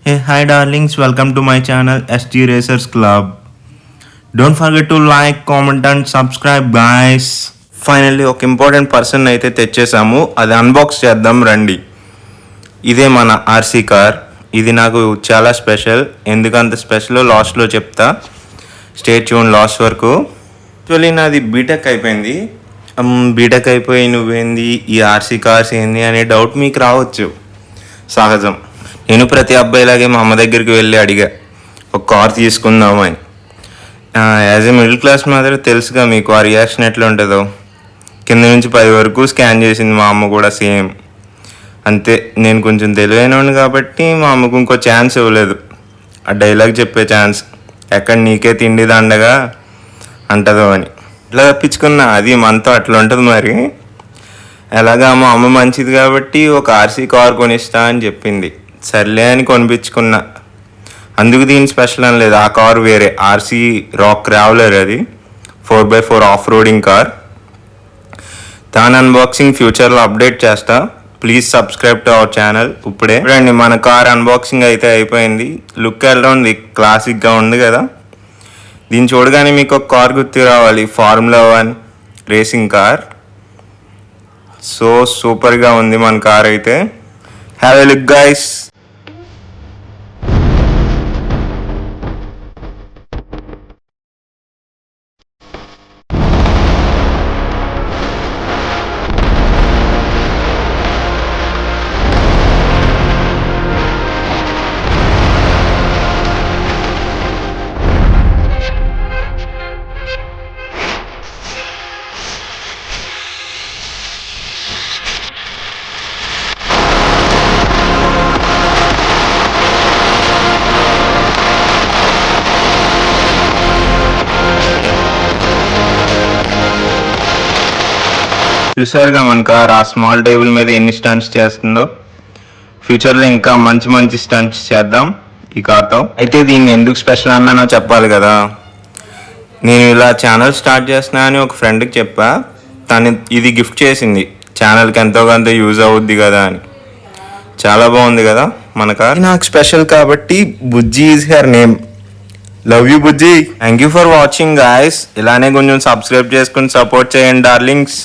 Hey, hi darlings, welcome to my channel ST Racers Club. Don't forget to like, comment and subscribe guys. Finally ఒక important person అయితే తెచ్చేసాము, అది unbox చేద్దాం రండి. ఇదే మన RC car. ఇది నాకు చాలా స్పెషల్. ఎందుకంత స్పెషల్ లాస్ట్లో చెప్తా, స్టే ట్యూన్ లాస్ట్ వరకు. యాక్చువల్లీ నాది బీటెక్ అయిపోయింది. బీటెక్ అయిపోయి నువ్వేంది ఈ ఆర్సీ కార్స్ ఏంది అనే డౌట్ మీకు రావచ్చు, సహజం. నేను ప్రతి అబ్బాయిలాగే మా అమ్మ దగ్గరికి వెళ్ళి అడిగా ఒక కార్ తీసుకుందాము అని. యాజ్ ఏ మిడిల్ క్లాస్ మాత్రం తెలుసుగా మీకు ఆ రియాక్షన్ ఎట్లా ఉంటుందో. కింద నుంచి 10 వరకు స్కాన్ చేసింది మా అమ్మ కూడా సేమ్ అంతే. నేను కొంచెం తెలివైనవాడిని కాబట్టి మా అమ్మకు ఇంకో ఛాన్స్ ఇవ్వలేదు, ఆ డైలాగ్ చెప్పే ఛాన్స్. ఎక్కడ నీకే తిండి దండగా అంటదో అని ఇట్లా తప్పించుకున్నా. అది మనతో అట్లా ఉంటుంది మరి. ఎలాగా మా అమ్మ మంచిది కాబట్టి ఒక ఆర్సీ కార్ కొనిస్తా అని చెప్పింది. సర్లే అని కొనిపించుకున్నా. అందుకు దీని స్పెషల్ అని లేదు, ఆ కార్ వేరే ఆర్సీ రాక్ ట్రావెలర్. అది 4x4 ఆఫ్ రోడింగ్ కార్. దాని అన్బాక్సింగ్ ఫ్యూచర్లో అప్డేట్ చేస్తా. Please subscribe to our channel. ఇప్పుడే చూడండి, మన కార్ అన్బాక్సింగ్ అయితే అయిపోయింది. లుక్ ఎలా ఉంది, క్లాసిక్గా ఉంది కదా. దీన్ని చూడగానే మీకు ఒక కార్ గుర్తు రావాలి, ఫార్ములా 1 రేసింగ్ కార్. సో సూపర్గా ఉంది మన కార్ అయితే. Have a look guys. చూసారుగా మన కార్ ఆ స్మాల్ టేబుల్ మీద ఎన్ని స్టంట్స్ చేస్తుందో. ఫ్యూచర్లో ఇంకా మంచి మంచి స్టంట్స్ చేద్దాం ఈ కార్తో. అయితే దీన్ని ఎందుకు స్పెషల్ అన్నానో చెప్పాలి కదా. నేను ఇలా ఛానల్ స్టార్ట్ చేస్తున్నా అని ఒక ఫ్రెండ్కి చెప్పా. తను ఇది గిఫ్ట్ చేసింది, ఛానల్కి ఎంతో కొంత యూజ్ అవుద్ది కదా అని. చాలా బాగుంది కదా మన కార్. నాకు స్పెషల్ కాబట్టి Bujji is her name. Love you Bujji. Thank you for watching guys. ఇలానే కొంచెం సబ్స్క్రైబ్ చేసుకుని సపోర్ట్ చేయండి డార్లింగ్స్.